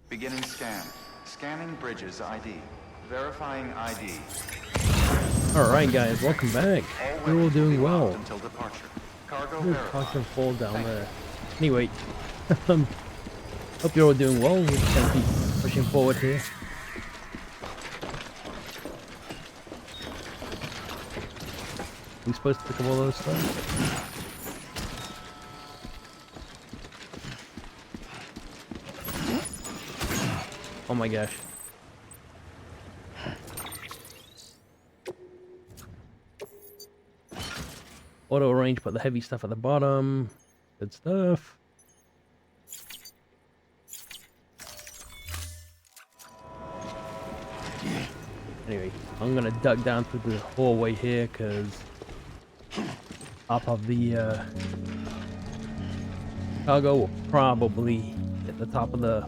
Beginning scan. Scanning bridges ID. Verifying ID. Alright guys, welcome back. We're all doing well. Until departure. Cargo We're verified. talking fall down there. Anyway, hope you're all doing well. We're just gonna keep pushing forward here. We supposed to pick up all those stuff? Oh my gosh. Auto arrange, put the heavy stuff at the bottom. Good stuff. Anyway, I'm gonna duck down through the hallway here because up of the cargo will probably at the top of the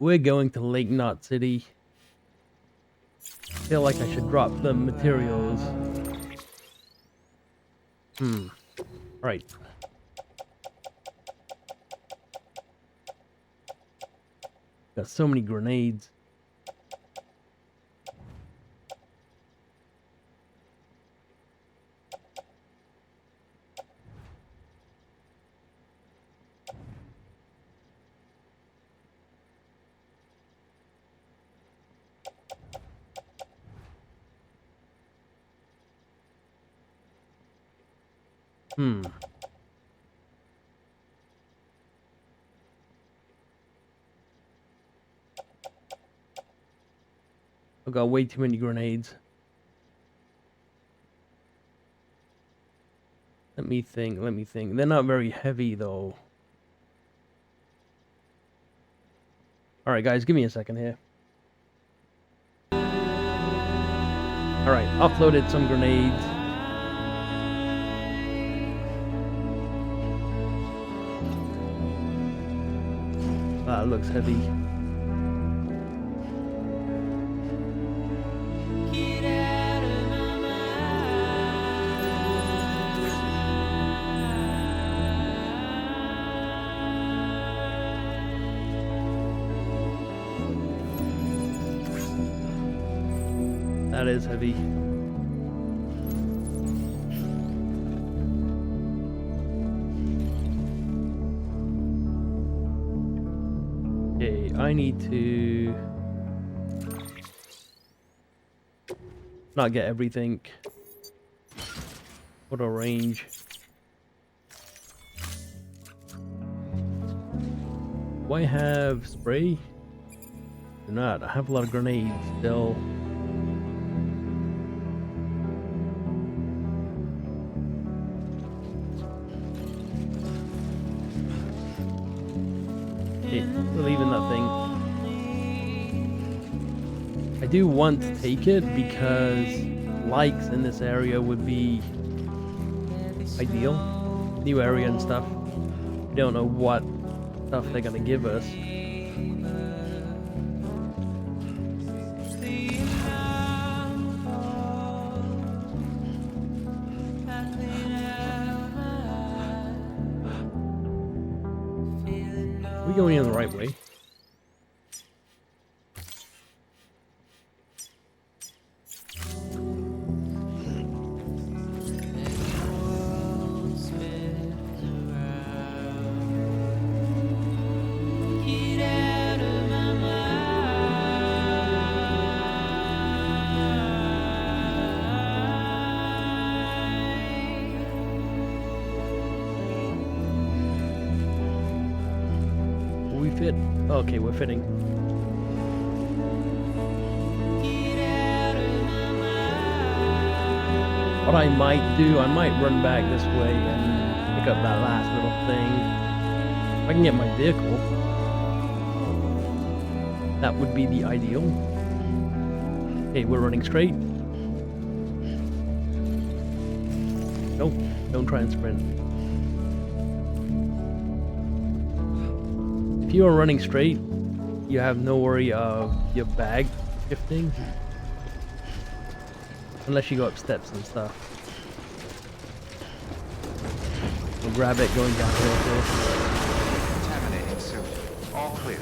we're going to Lake Knot City. Feel like I should drop the materials. Right. Got so many grenades. I've got way too many grenades. Let me think. They're not very heavy though. Alright guys, give me a second here. Alright, offloaded some grenades. That looks heavy. That is heavy. Okay, I need to not get everything. Auto range. Do I have spray? Do not. I have a lot of grenades still. Leaving that thing. I do want to take it because likes in this area would be ideal. New area and stuff. We don't know what stuff they're gonna give us. We're going in the right way. fit? Okay, we're fitting. What I might do, I might run back this way and pick up that last little thing. If I can get my vehicle, that would be the ideal. Okay, we're running straight. Nope, don't try and sprint. If you are running straight, you have no worry of your bag shifting. Unless you go up steps and stuff. We'll grab it going downhill first. Contaminating soup. All clear.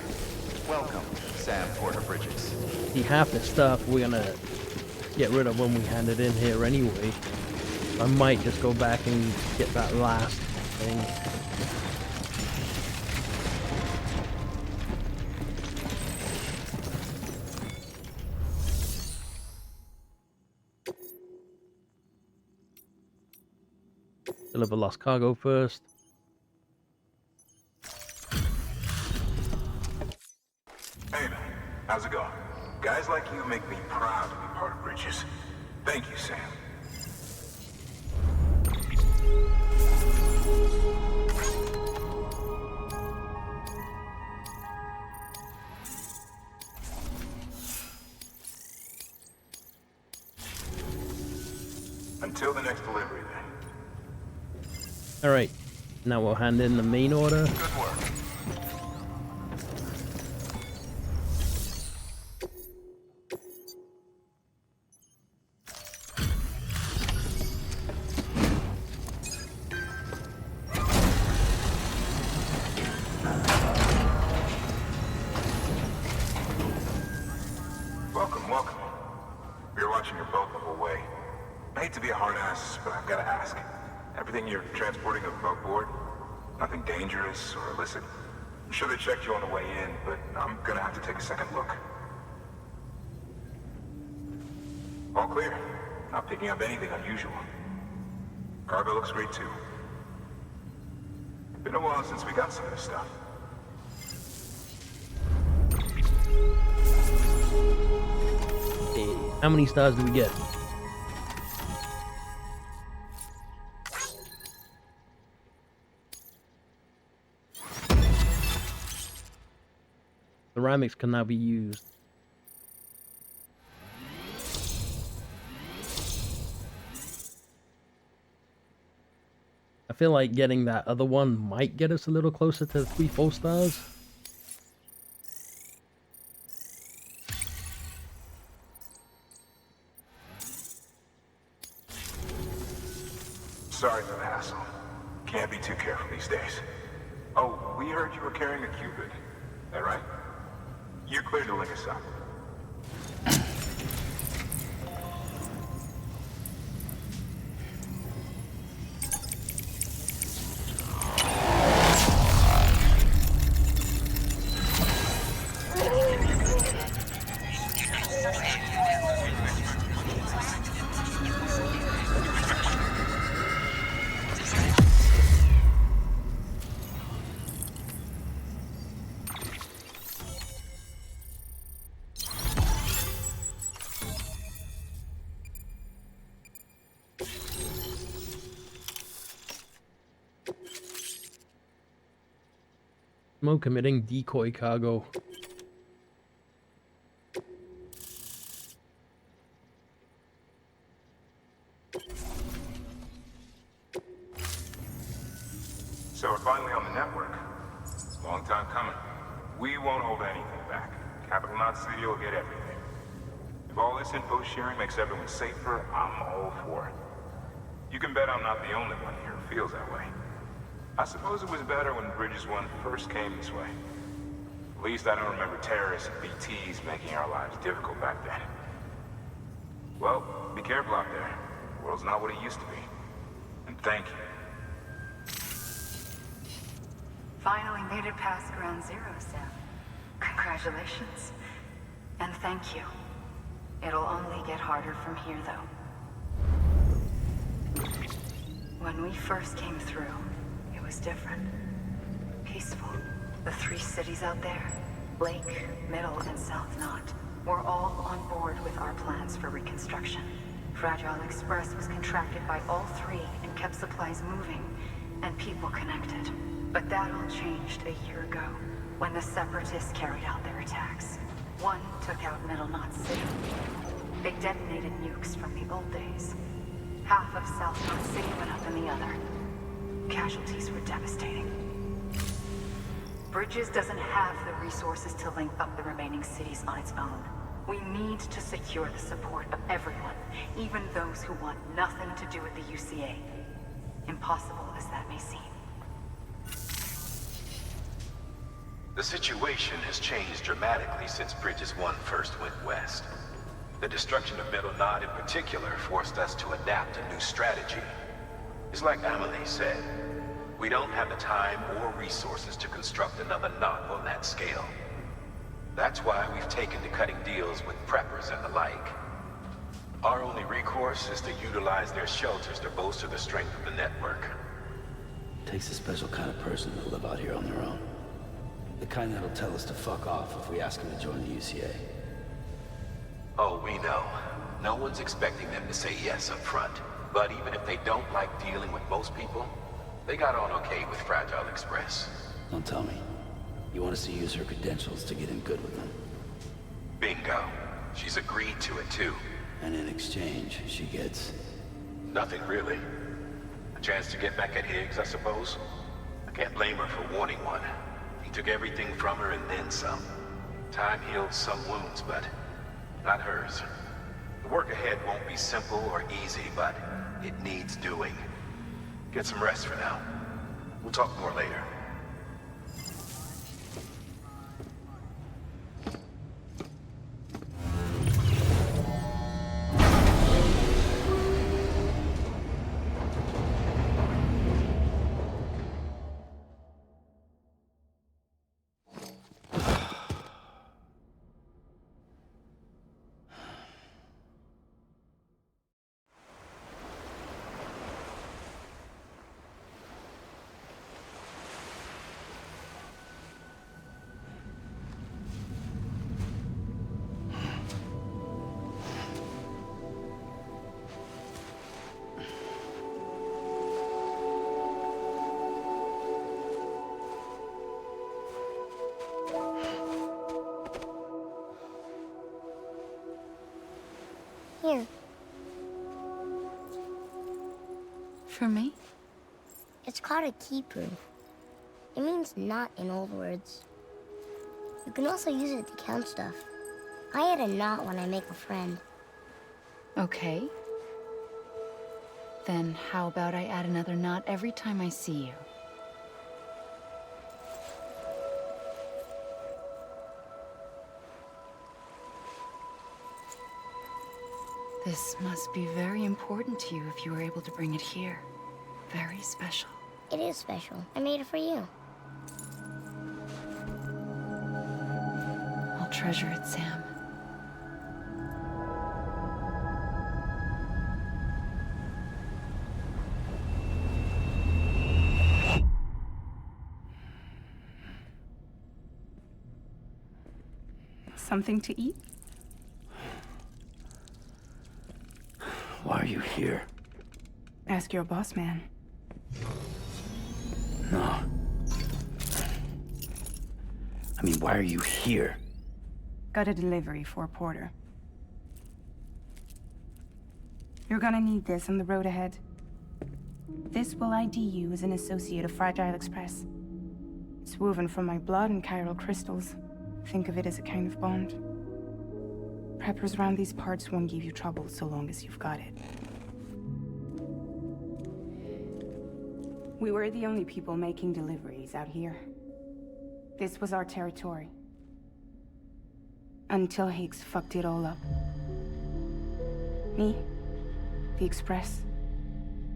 Welcome, Sam Porter Bridges. See, half the stuff we're gonna get rid of when we hand it in here anyway. I might just go back and get that last thing. Deliver lost cargo first. Hey man, how's it going? Guys like you make me proud to be part of Bridges. Thank you, Sam. Until the next delivery, then. Alright, now we'll hand in the main order. Good work. Welcome, welcome. You're watching your boat the whole way. I hate to be a hard ass, but I've got to ask. Everything you're transporting above board? Nothing dangerous or illicit? I'm sure they checked you on the way in, but I'm gonna have to take a second look. All clear. Not picking up anything unusual. Cargo looks great too. Been a while since we got some of this stuff. Okay, how many stars do we get? Ceramics can now be used. I feel like getting that other one might get us a little closer to 3-4 stars. Sorry for the hassle. Can't be too careful these days. Oh, we heard you were carrying a Cupid. That right? You're clear to link us up. Smoke committing decoy cargo. So we're finally on the network. Long time coming. We won't hold anything back. Capital Knot City will get everything. If all this info sharing makes everyone safer, I'm all for it. You can bet I'm not the only one here who feels that way. I suppose it was better when Bridges 1 first came this way. At least I don't remember terrorists and BTs making our lives difficult back then. Well, be careful out there. The world's not what it used to be. And thank you. Finally made it past Ground Zero, Sam. Congratulations. And thank you. It'll only get harder from here, though. When we first came through, it was different. Peaceful. The 3 cities out there, Lake, Middle, and South Knot, were all on board with our plans for reconstruction. Fragile Express was contracted by all 3 and kept supplies moving and people connected. But that all changed a year ago, when the Separatists carried out their attacks. One took out Middle Knot City. They detonated nukes from the old days. Half of South Knot City went up in the other. Casualties were devastating. Bridges doesn't have the resources to link up the remaining cities on its own. We need to secure the support of everyone, even those who want nothing to do with the UCA. Impossible as that may seem. The situation has changed dramatically since Bridges 1 first went west. The destruction of Middle Knot in particular forced us to adapt a new strategy. It's like Amelie said, we don't have the time or resources to construct another knot on that scale. That's why we've taken to cutting deals with preppers and the like. Our only recourse is to utilize their shelters to bolster the strength of the network. Takes a special kind of person to live out here on their own. The kind that'll tell us to fuck off if we ask them to join the UCA. Oh, we know. No one's expecting them to say yes up front. But even if they don't like dealing with most people, they got on okay with Fragile Express. Don't tell me. You want us to use her credentials to get in good with them. Bingo. She's agreed to it too. And in exchange, she gets... Nothing really. A chance to get back at Higgs, I suppose? I can't blame her for wanting one. He took everything from her and then some. Time healed some wounds, but not hers. The work ahead won't be simple or easy, but it needs doing. Get some rest for now. We'll talk more later. Here. For me? It's called a key proof. It means knot in old words. You can also use it to count stuff. I add a knot when I make a friend. Okay. Then how about I add another knot every time I see you? This must be very important to you if you were able to bring it here. Very special. It is special. I made it for you. I'll treasure it, Sam. Something to eat? Why are you here? Ask your boss man. No. I mean, why are you here? Got a delivery for a porter. You're gonna need this on the road ahead. This will ID you as an associate of Fragile Express. It's woven from my blood and chiral crystals. Think of it as a kind of bond. Preppers around these parts won't give you trouble so long as you've got it. We were the only people making deliveries out here. This was our territory. Until Higgs fucked it all up. Me, the Express,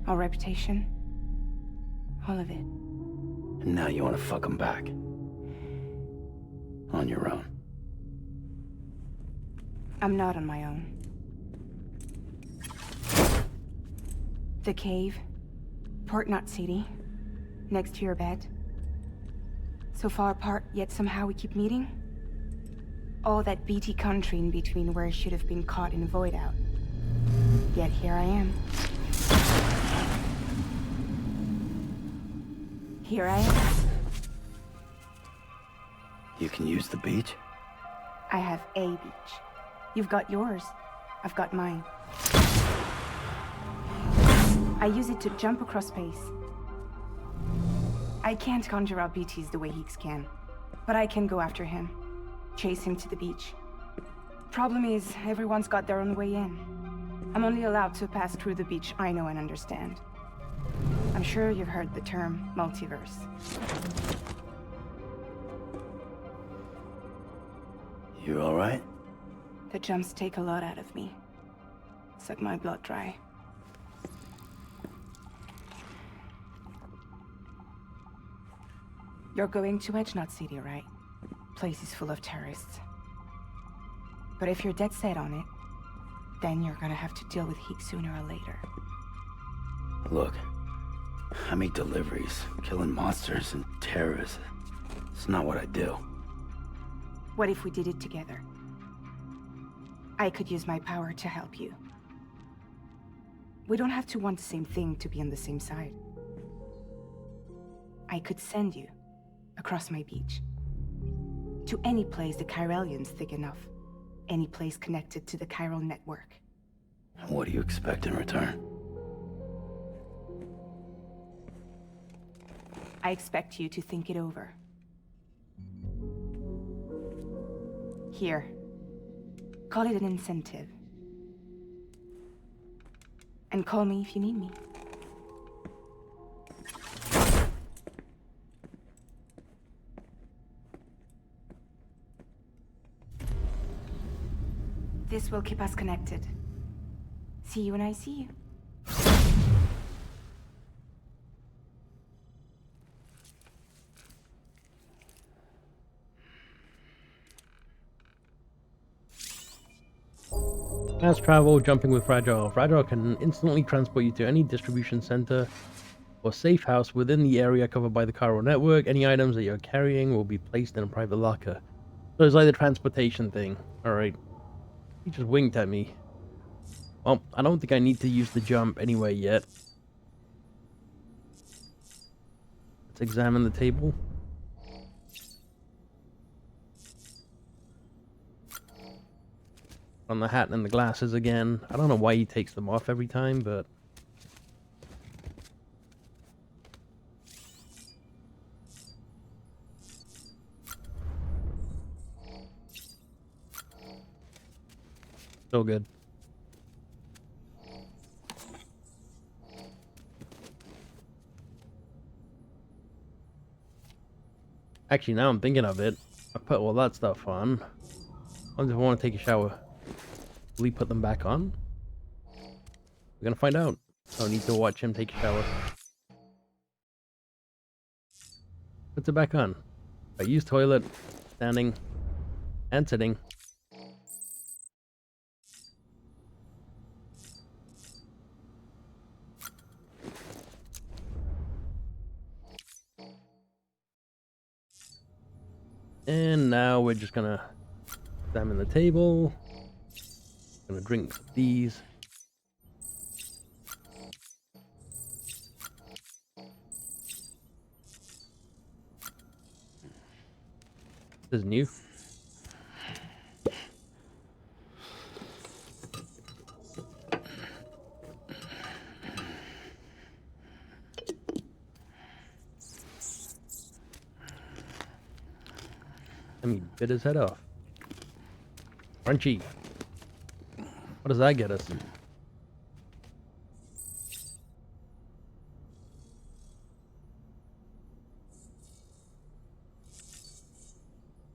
our reputation, all of it. And now you want to fuck them back. On your own. I'm not on my own. The cave, Port Knot City, next to your bed. So far apart, yet somehow we keep meeting? All that BT country in between where I should have been caught in void out. Yet here I am. Here I am. You can use the beach? I have a beach. You've got yours. I've got mine. I use it to jump across space. I can't conjure up BTs the way Heeks can, but I can go after him. Chase him to the beach. Problem is, everyone's got their own way in. I'm only allowed to pass through the beach I know and understand. I'm sure you've heard the term multiverse. You alright? The jumps take a lot out of me. Suck my blood dry. You're going to Edgenut City, right? Place is full of terrorists. But if you're dead set on it, then you're gonna have to deal with Heek sooner or later. Look, I make deliveries, killing monsters and terrorists. It's not what I do. What if we did it together? I could use my power to help you. We don't have to want the same thing to be on the same side. I could send you across my beach. To any place the Chiralian's thick enough. Any place connected to the chiral network. What do you expect in return? I expect you to think it over. Here. Call it an incentive. And call me if you need me. This will keep us connected. See you when I see you. Fast travel, jumping with Fragile. Fragile can instantly transport you to any distribution center or safe house within the area covered by the chiral network. Any items that you're carrying will be placed in a private locker. So it's like the transportation thing. Alright. He just winked at me. Well, I don't think I need to use the jump anyway yet. Let's examine the table. On the hat and the glasses again. I don't know why he takes them off every time, but... still good. Actually, now I'm thinking of it, I put all that stuff on. I wonder if I want to take a shower. Will he put them back on? We're gonna find out. I don't need to watch him take a shower. Puts it back on. I use toilet, standing, and sitting. And now we're just gonna examine the table. Gonna drink these. This is new. I mean, bit his head off. Crunchy. What does that get us?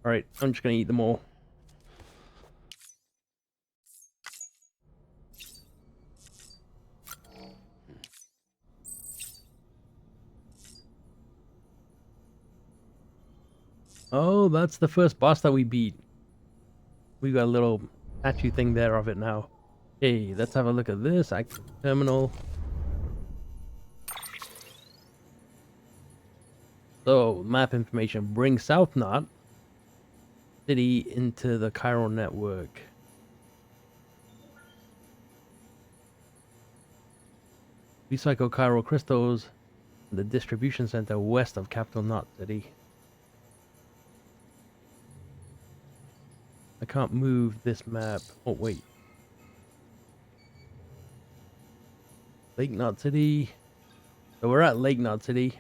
Alright, I'm just gonna eat them all. Oh, that's the first boss that we beat. We got a little statue thing there of it now. Hey, let's have a look at this. Active terminal. So, map information. Bring South Knot City into the chiral network. Recycle chiral crystals in the distribution center west of Capital Knot City. I can't move this map. Oh, wait. Lake Knot City. So we're at Lake Knot City.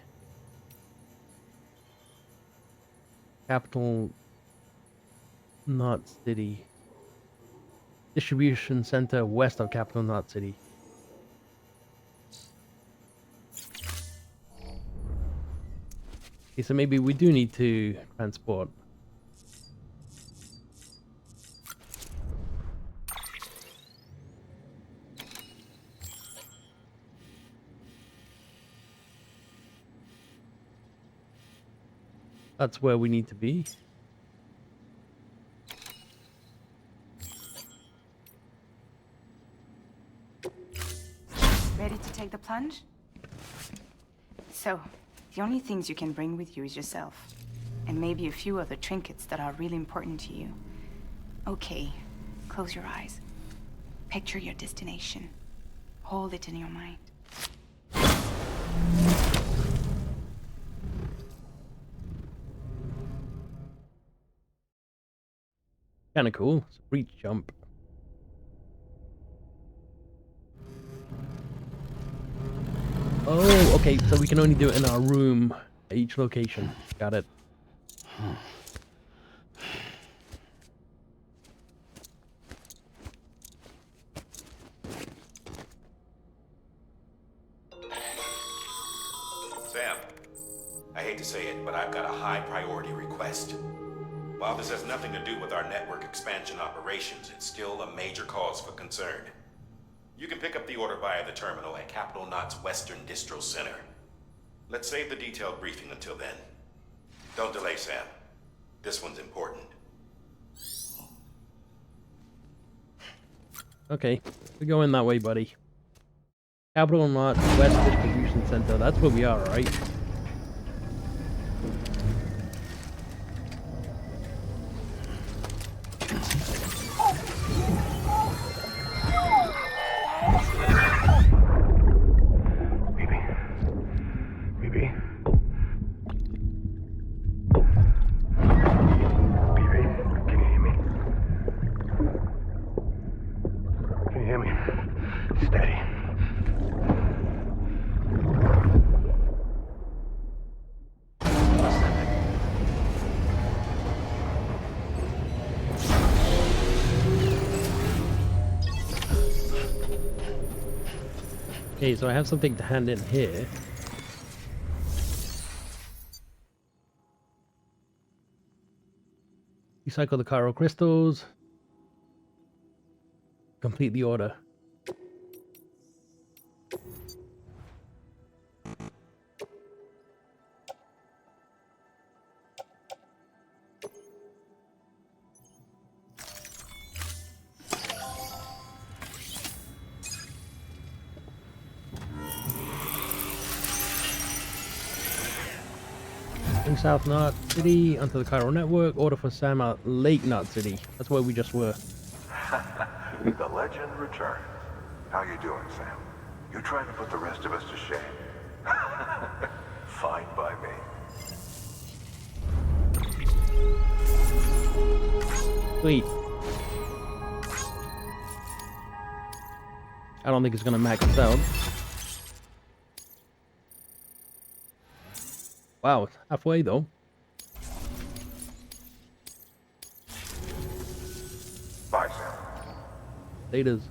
Capital Knot City. Distribution center west of Capital Knot City. Okay, so maybe we do need to transport. That's where we need to be. Ready to take the plunge? So, the only things you can bring with you is yourself. And maybe a few other trinkets that are really important to you. Okay, close your eyes. Picture your destination. Hold it in your mind. Kinda cool. It's a breach jump. Oh, okay, so we can only do it in our room at each location. Got it. Sam, I hate to say it, but I've got a high priority request. While this has nothing to do with our network expansion operations, it's still a major cause for concern. You can pick up the order via the terminal at Capital Knot's Western Distro Center. Let's save the detailed briefing until then. Don't delay, Sam. This one's important. Okay, we're going that way, buddy. Capital Knot West Distribution Center. That's where we are, right? Okay, so I have something to hand in here. Recycle the chiral crystals. Complete the order. Bring South Knot City onto the chiral network. Order for Sam at Lake Knot City. That's where we just were. The legend returns. How you doing, Sam? You trying to put the rest of us to shame? Fine by me. Sweet. I don't think it's gonna max us out. Wow, it's halfway though. Bye, Sam. Data's.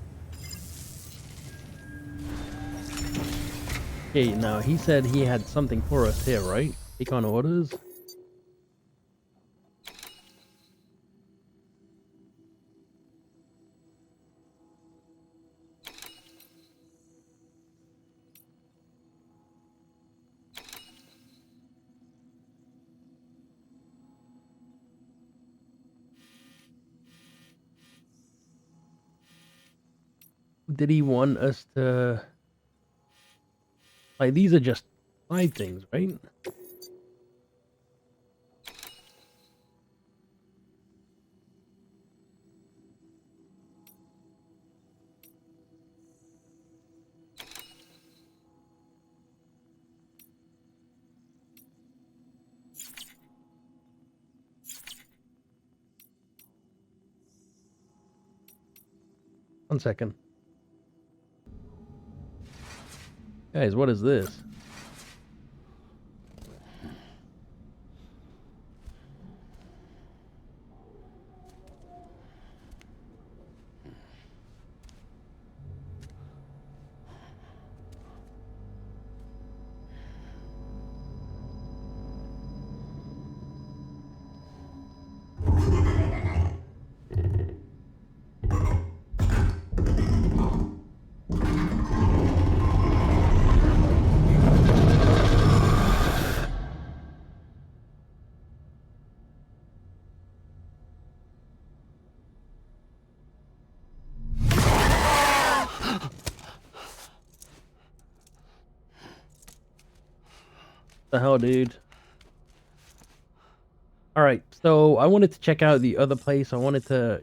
Okay, now he said he had something for us here, right? Take on orders. Did he want us to... Like, these are just 5 things, right? 1 second. Guys, what is this? The hell, dude? Alright, so I wanted to check out the other place. I wanted to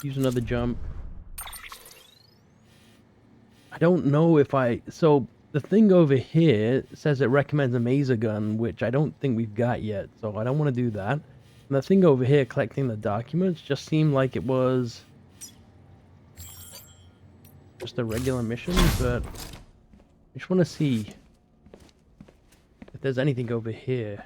use another jump. I don't know if so the thing over here says it recommends a maser gun, which I don't think we've got yet, so I don't want to do that. And the thing over here collecting the documents just seemed like it was just a regular mission, but I just want to see if there's anything over here.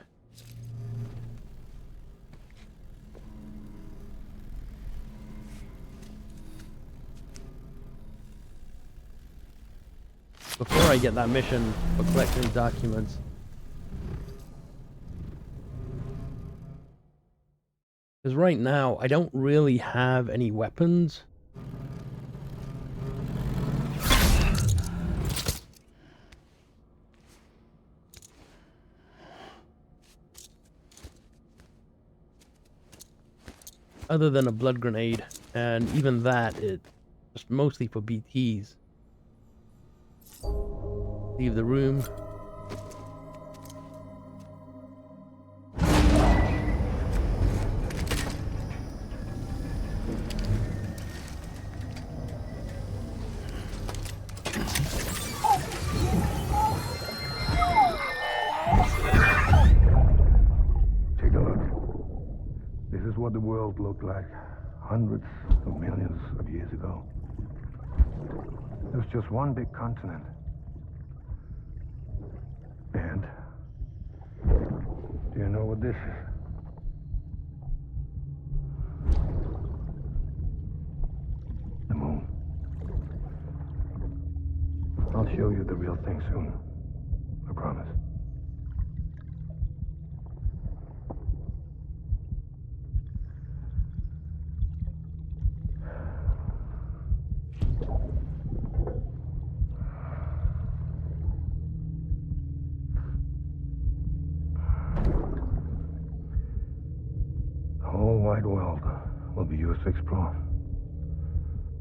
Before I get that mission for collecting documents. Because right now, I don't really have any weapons. Other than a blood grenade, and even that, it's just mostly for BTs. Leave the room. Take a look. This is what the world looked like hundreds of millions of years ago. It was just one big continent. And do you know what this is? The moon. I'll show you the real thing soon. I promise. The whole wide world will be yours to explore.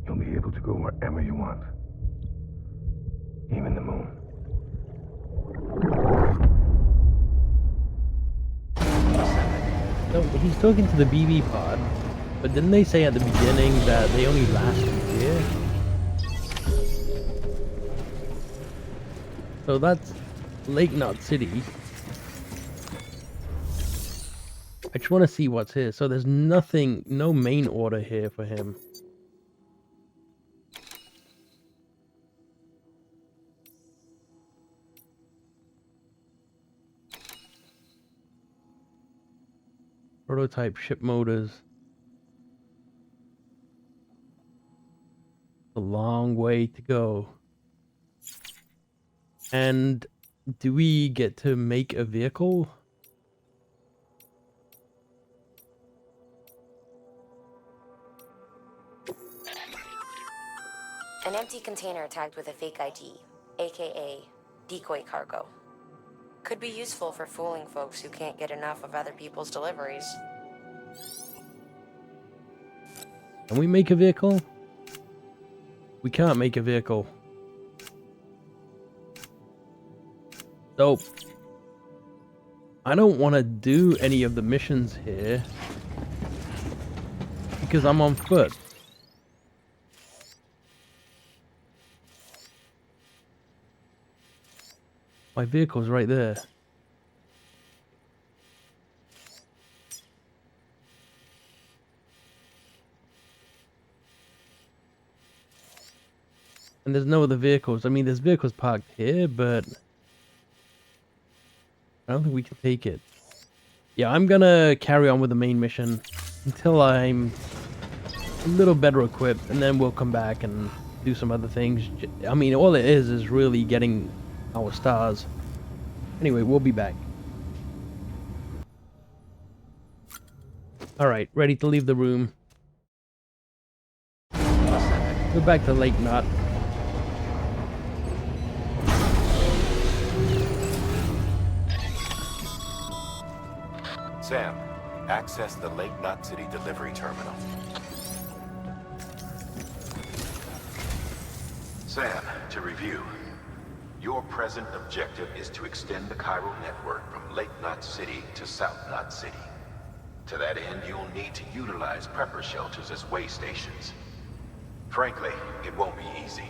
You'll be able to go wherever you want. Even the moon. So he's talking to the BB pod, but didn't they say at the beginning that they only last a year? So that's Lake Knot City. I just want to see what's here. So there's nothing, no main order here for him. Prototype ship motors. A long way to go. And do we get to make a vehicle? An empty container tagged with a fake ID, aka decoy cargo. Could be useful for fooling folks who can't get enough of other people's deliveries. Can we make a vehicle? We can't make a vehicle. So, I don't want to do any of the missions here because I'm on foot. My vehicle's right there. And there's no other vehicles. I mean, there's vehicles parked here, but I don't think we can take it. Yeah, I'm gonna carry on with the main mission until I'm a little better equipped, and then we'll come back and do some other things. I mean, all it is really getting our stars. Anyway, we'll be back. Alright, ready to leave the room. We're back to Lake Knot. Sam, access the Lake Knot City delivery terminal. Sam, to review. Your present objective is to extend the chiral network from Lake Knot City to South Knot City. To that end, you'll need to utilize prepper shelters as way stations. Frankly, it won't be easy.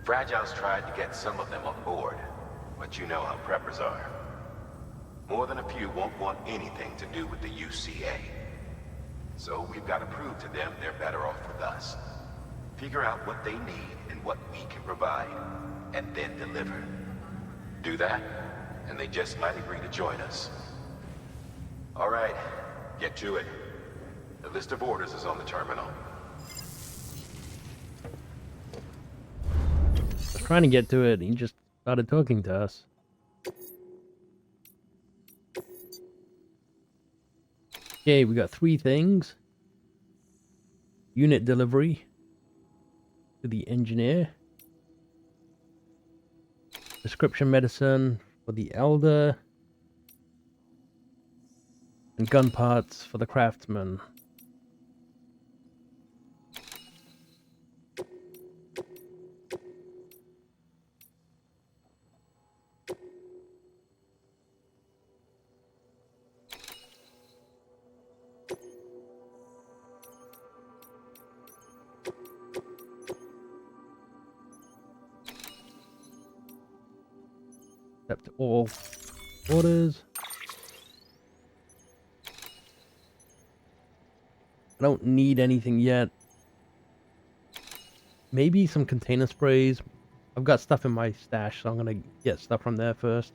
Fragile's tried to get some of them on board, but you know how preppers are. More than a few won't want anything to do with the UCA. So we've got to prove to them they're better off with us. Figure out what they need and what we can provide, and then deliver. Do that, and they just might agree to join us. All right, get to it. The list of orders is on the terminal. I was trying to get to it, he just started talking to us. Okay, we got 3 things. Unit delivery to the engineer. Prescription medicine for the elder. And gun parts for the craftsman. Accept all orders. I don't need anything yet. Maybe some container sprays. I've got stuff in my stash, so I'm gonna get stuff from there first.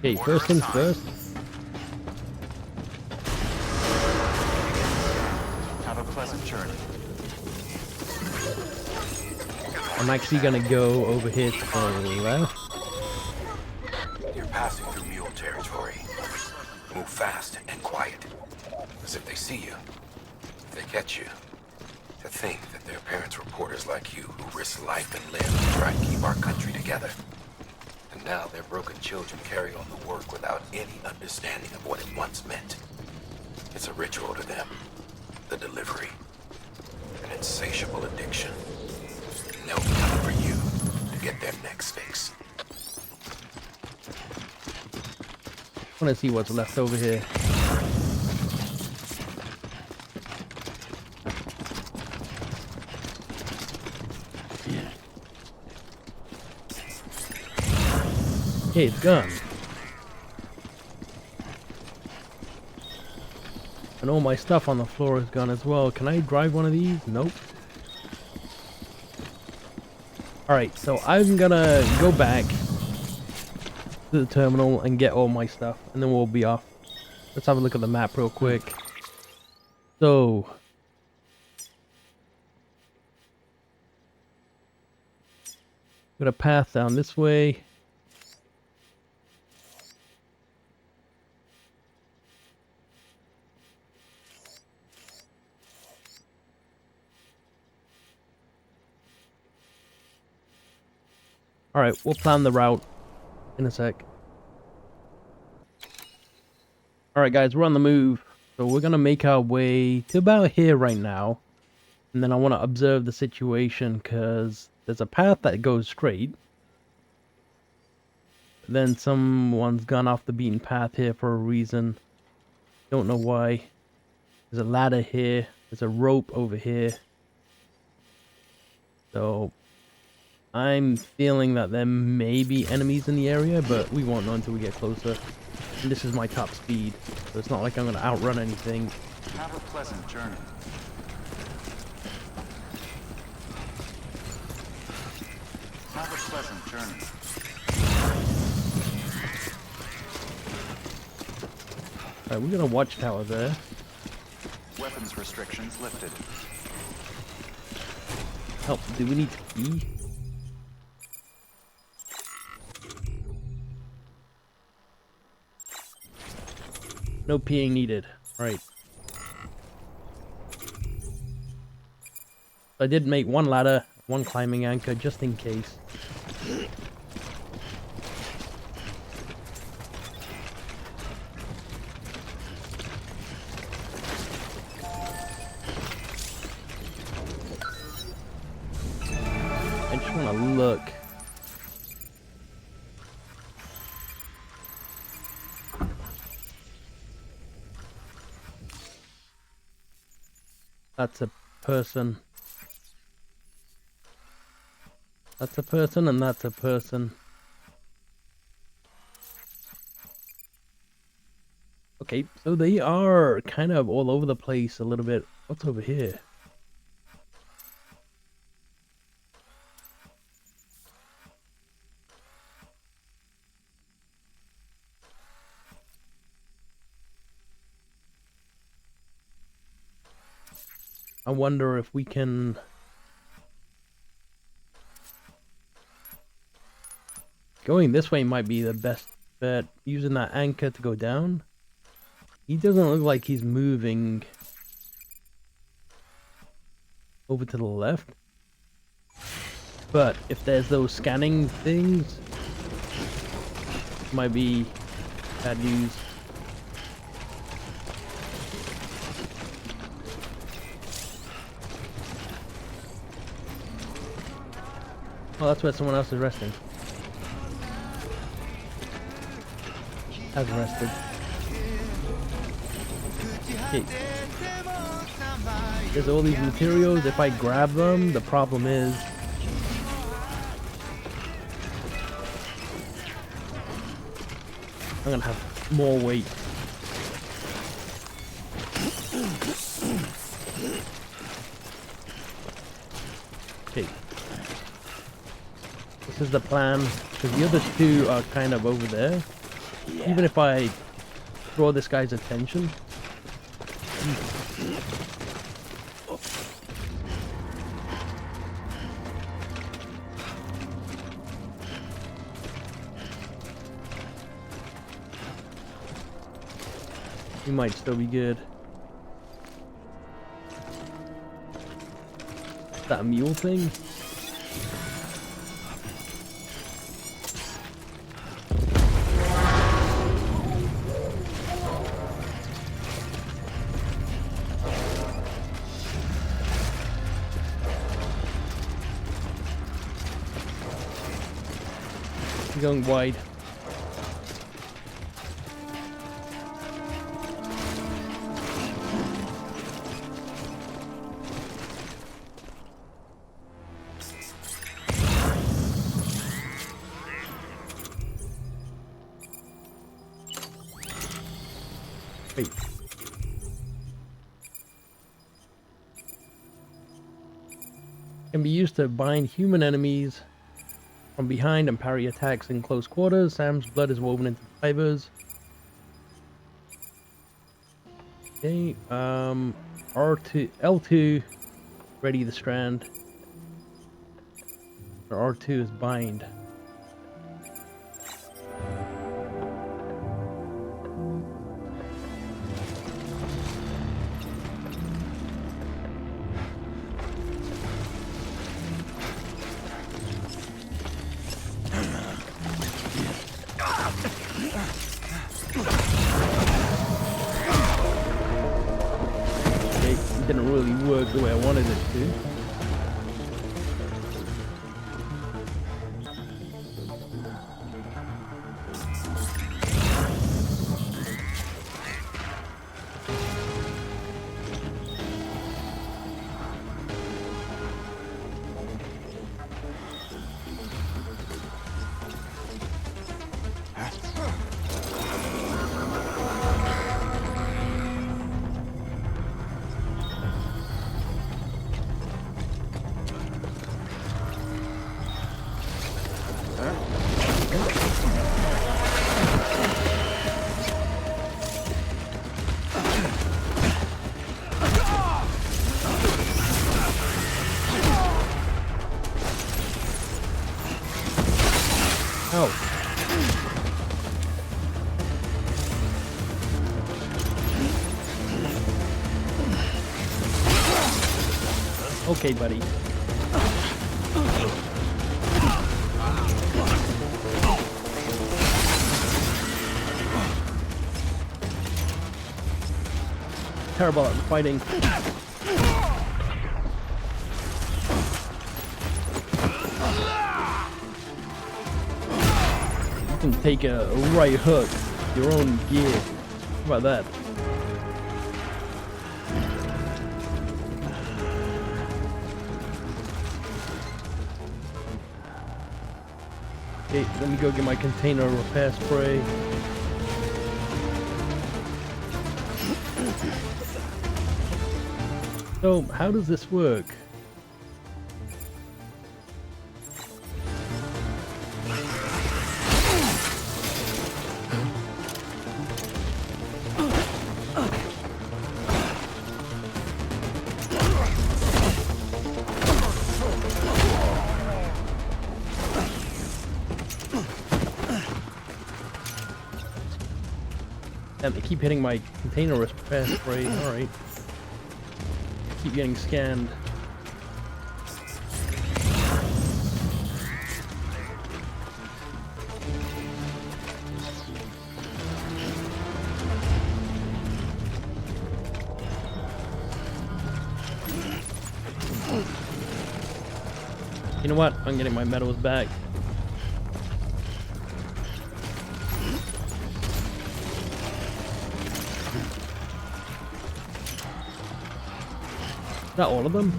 Okay, first things first. Have a pleasant journey. I'm actually gonna go over here to the left. You're passing through mule territory. Move fast and quiet. As if they see you. If they catch you. To think that their parents were reporters like you who risk life and limb to try and keep our country together. And now their broken children carry on the work without any understanding of what it once meant. It's a ritual to them. The delivery. An insatiable addiction. And they'll be coming for you to get their next fix. I want to see what's left over here. Okay, it's gone. And all my stuff on the floor is gone as well. Can I drive one of these? Nope. Alright, so I'm gonna go back to the terminal and get all my stuff, and then we'll be off. Let's have a look at the map real quick. So got a path down this way. Alright, we'll plan the route in a sec. Alright guys, we're on the move. So we're going to make our way to about here right now. And then I want to observe the situation because there's a path that goes straight. Then someone's gone off the beaten path here for a reason. Don't know why. There's a ladder here. There's a rope over here. So I'm feeling that there may be enemies in the area, but we won't know until we get closer. And this is my top speed, so it's not like I'm going to outrun anything. Have a pleasant journey. Have a pleasant journey. Alright, we got a watchtower there. Weapons restrictions lifted. Help, do we need to pee? No peeing needed. Right. I did make one ladder, one climbing anchor, just in case. I just want to look. That's a person. That's a person and that's a person. Okay, so they are kind of all over the place a little bit. What's over here? I wonder if we can... Going this way might be the best bet. Using that anchor to go down. He doesn't look like he's moving over to the left. But if there's those scanning things, might be bad news. Oh, that's where someone else is resting. Has rested. Okay. There's all these materials. If I grab them, the problem is I'm gonna have more weight. Okay. This is the plan, because the other two are kind of over there. Yeah. Even if I draw this guy's attention. He might still be good. Is that a mule thing? Going wide. Wait. Can be used to bind human enemies from behind and parry attacks in close quarters. Sam's blood is woven into fibers. Okay, R2, L2, ready the strand. Or R2 is bind. Didn't really work the way I wanted it to. Okay, buddy. Terrible at fighting. You can take a right hook, your own gear. How about that? Okay, let me go get my container repair spray. So, how does this work? Damn, they keep hitting my container repair spray. Alright. Keep getting scanned. You know what? I'm getting my medals back. Is that all of them?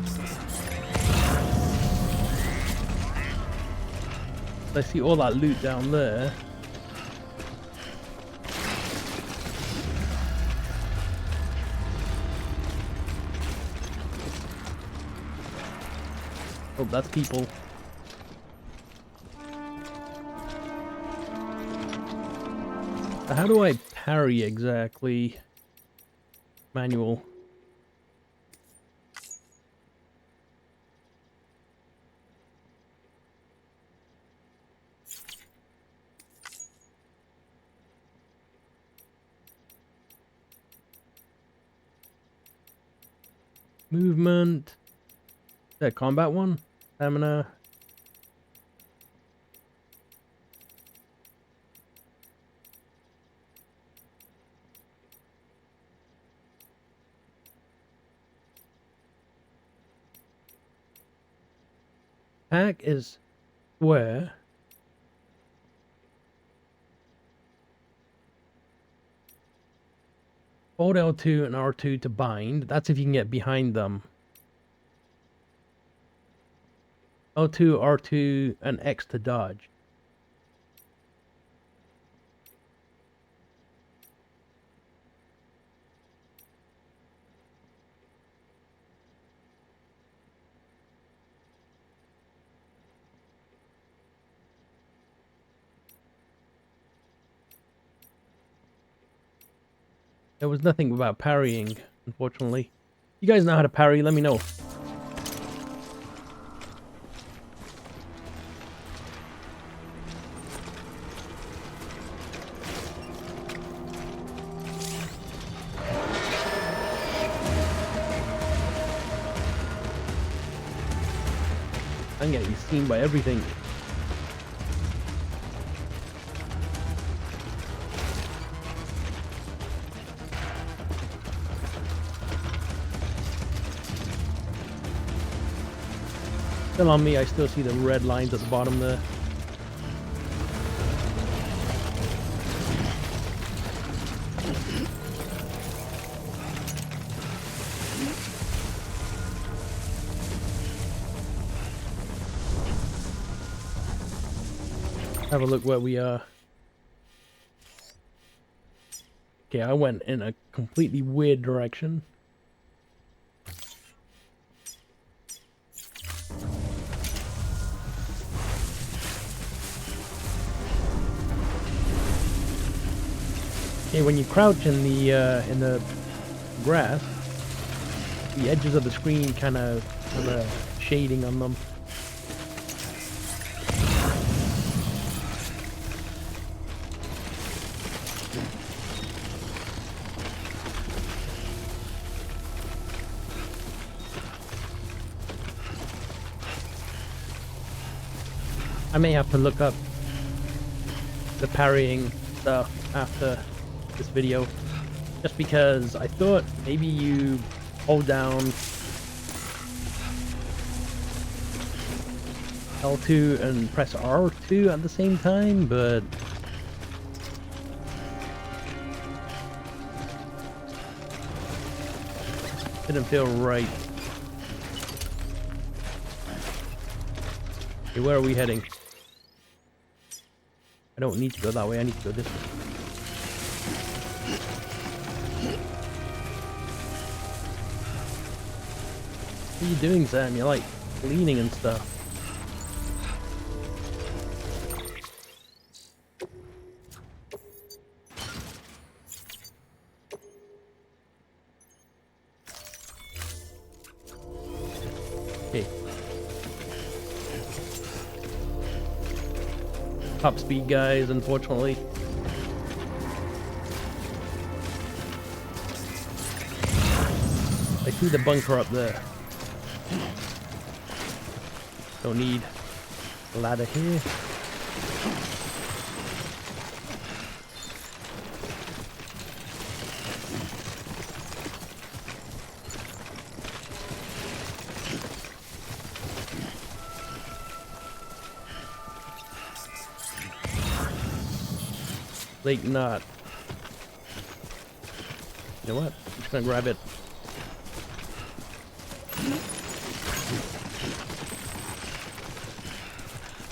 I see all that loot down there. Oh, that's people. How do I parry exactly? Manual. Movement. Is that combat one? Stamina. Attack is where? Hold L2 and R2 to bind. That's if you can get behind them. L2, R2, and X to dodge. There was nothing about parrying, unfortunately. You guys know how to parry, let me know. I'm getting seen by everything. Still on me, I still see the red lines at the bottom there. Have a look where we are. Okay, I went in a completely weird direction. Okay, when you crouch in the grass, the edges of the screen kind of have a shading on them. I may have to look up the parrying stuff after this video, just because I thought maybe you hold down L2 and press R2 at the same time, but didn't feel right. Okay, where are we heading? I don't need to go that way, I need to go this way. What are you doing, Sam? You're like leaning and stuff. Okay. Top speed guys, unfortunately. I see the bunker up there. Don't need a ladder here. Lake knot. You know what? I'm just gonna grab it.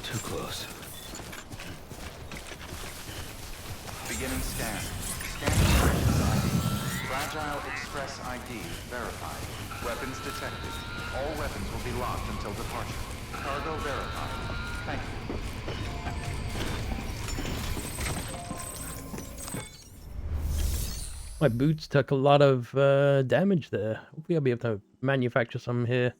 Too close. Beginning scan. Scanning bridges ID. Fragile Express ID verified. Weapons detected. All weapons will be locked until departure. Cargo verified. Thank you. My boots took a lot of damage there. Hopefully I'll be able to manufacture some here.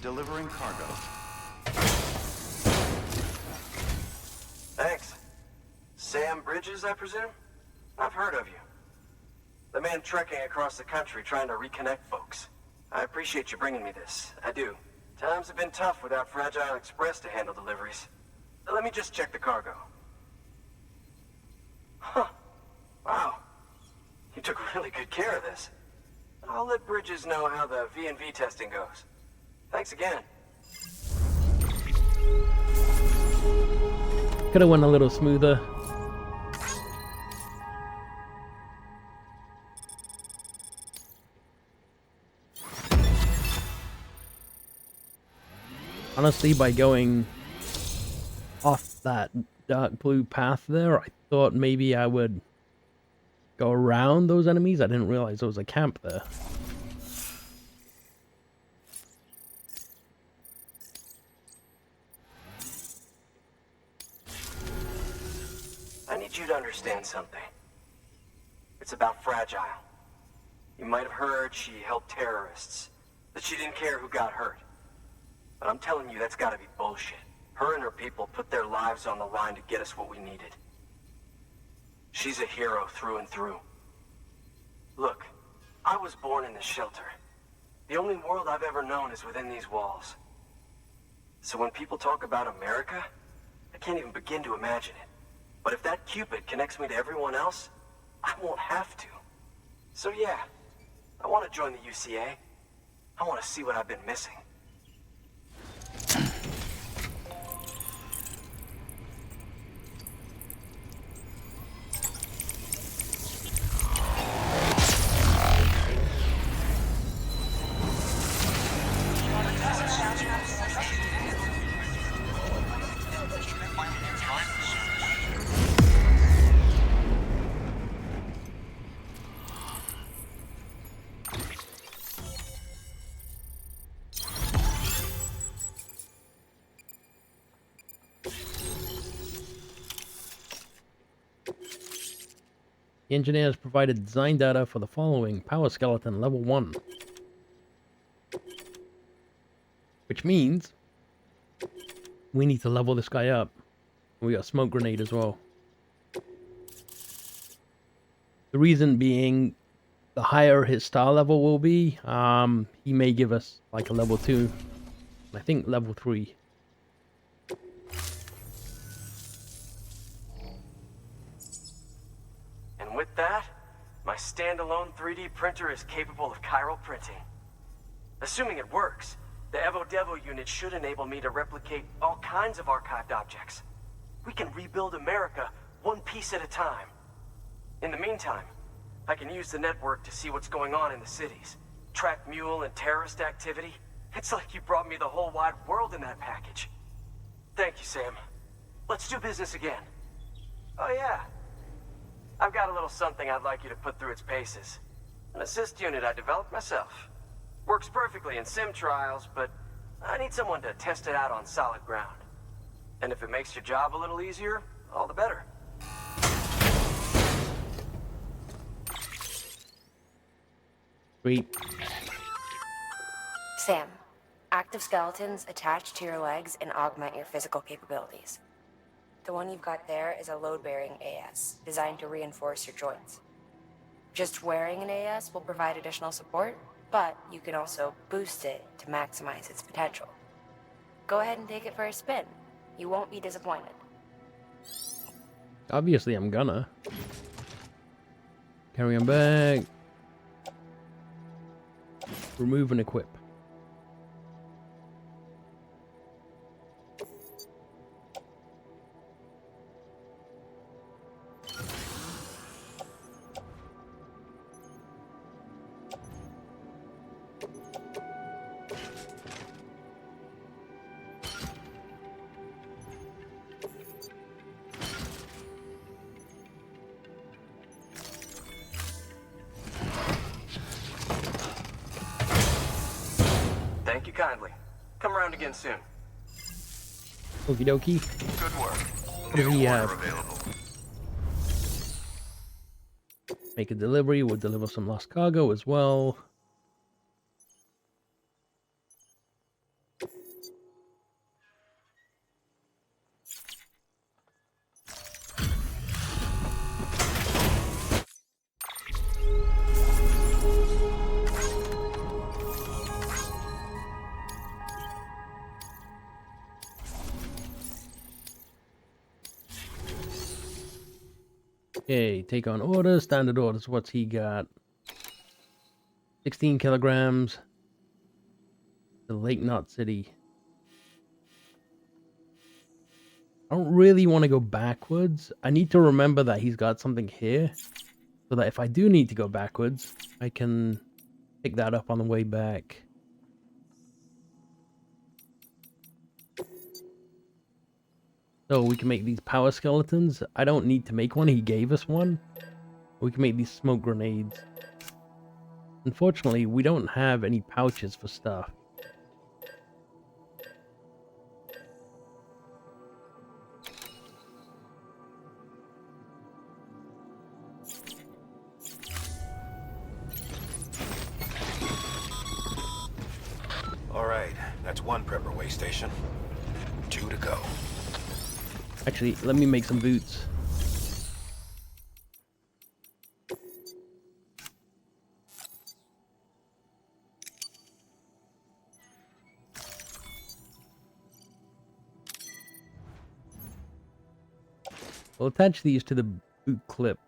Delivering cargo. Thanks. Sam Bridges, I presume? I've heard of you. The man trekking across the country trying to reconnect folks. I appreciate you bringing me this. I do. Times have been tough without Fragile Express to handle deliveries. Let me just check the cargo. Huh. Wow. You took really good care of this. I'll let Bridges know how the V&V testing goes. Thanks again. Could have went a little smoother. Honestly, by going off that dark blue path there, I thought maybe I would go around those enemies. I didn't realize there was a camp there. I need you to understand something. It's about Fragile. You might have heard she helped terrorists, that she didn't care who got hurt. But I'm telling you, that's gotta be bullshit. Her and her people put their lives on the line to get us what we needed. She's a hero through and through. Look, I was born in this shelter. The only world I've ever known is within these walls. So when people talk about America, I can't even begin to imagine it. But if that Cupid connects me to everyone else, I won't have to. So yeah, I want to join the UCA. I want to see what I've been missing. The engineers provided design data for the following: power skeleton level 1. Which means we need to level this guy up. We got a smoke grenade as well. The reason being, the higher his star level will be, he may give us like a level 2. I think level 3. And with that, my standalone 3D printer is capable of chiral printing. Assuming it works, the Evo Devo unit should enable me to replicate all kinds of archived objects. We can rebuild America one piece at a time. In the meantime, I can use the network to see what's going on in the cities, track mule and terrorist activity. It's like you brought me the whole wide world in that package. Thank you, Sam. Let's do business again. Oh yeah. I've got a little something I'd like you to put through its paces. An assist unit I developed myself. Works perfectly in sim trials, but I need someone to test it out on solid ground. And if it makes your job a little easier, all the better. Sweet. Sam, active skeletons attach to your legs and augment your physical capabilities. The one you've got there is a load-bearing AS, designed to reinforce your joints. Just wearing an AS will provide additional support, but you can also boost it to maximize its potential. Go ahead and take it for a spin. You won't be disappointed. Obviously, I'm gonna. Carry on back. Remove and equip. Thank you kindly. Come around again soon. Okie dokie. Good work. What do we have? Make a delivery. We'll deliver some lost cargo as well. Okay, take on orders, standard orders. What's he got? 16 kilograms. The Lake Knot City. I don't really want to go backwards. I need to remember that he's got something here, so that if I do need to go backwards, I can pick that up on the way back. So we can make these power skeletons. I don't need to make one, he gave us one. We can make these smoke grenades. Unfortunately, we don't have any pouches for stuff. All right, that's one prepper way station. 2 to go. Actually, let me make some boots. We'll attach these to the boot clip.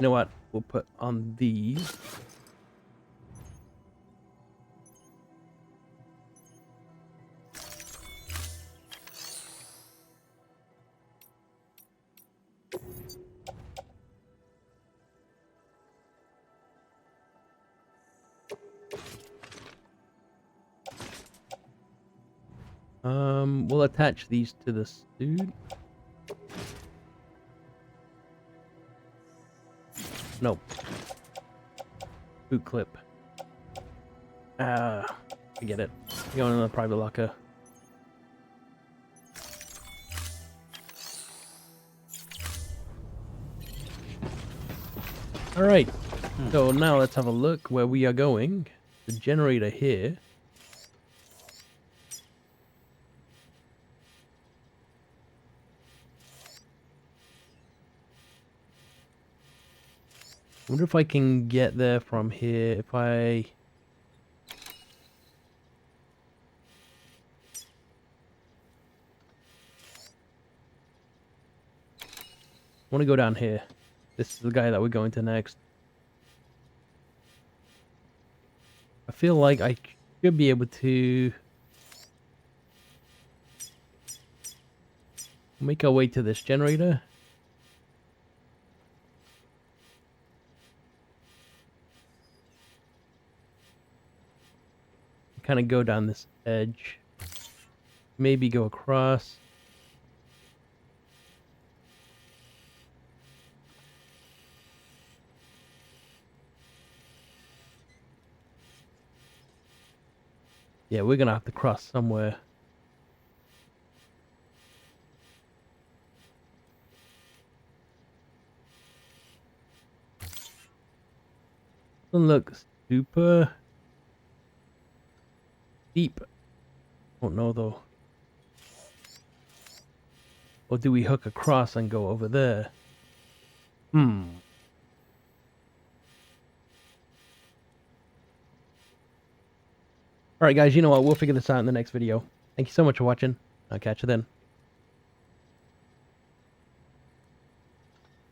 You know what? We'll put on these. We'll attach these to this dude. Nope. Boot clip. I get it. Going in the private locker. Alright. So now let's have a look where we are going. The generator here. wonder if I can get there from here if I... I want to go down here. This is the guy that we're going to next. I feel like I should be able to make our way to this generator. Kind of go down this edge. Maybe go across. Yeah, we're gonna have to cross somewhere. Doesn't look super deep. Don't know though. Or do we hook across and go over there? Alright guys, you know what? We'll figure this out in the next video. Thank you so much for watching. I'll catch you then.